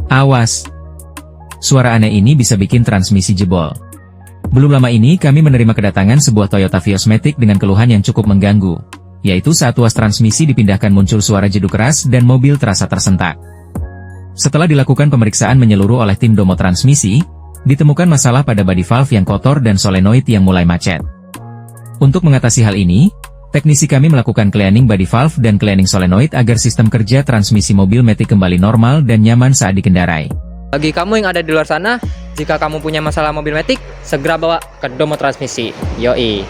Awas! Suara aneh ini bisa bikin transmisi jebol. Belum lama ini kami menerima kedatangan sebuah Toyota Vios Matic dengan keluhan yang cukup mengganggu, yaitu saat tuas transmisi dipindahkan muncul suara jeduk keras dan mobil terasa tersentak. Setelah dilakukan pemeriksaan menyeluruh oleh tim Domo Transmisi, ditemukan masalah pada body valve yang kotor dan solenoid yang mulai macet. Untuk mengatasi hal ini, teknisi kami melakukan cleaning body valve dan cleaning solenoid agar sistem kerja transmisi mobil Matic kembali normal dan nyaman saat dikendarai. Bagi kamu yang ada di luar sana, jika kamu punya masalah mobil Matic, segera bawa ke Domo Transmisi. Yoi.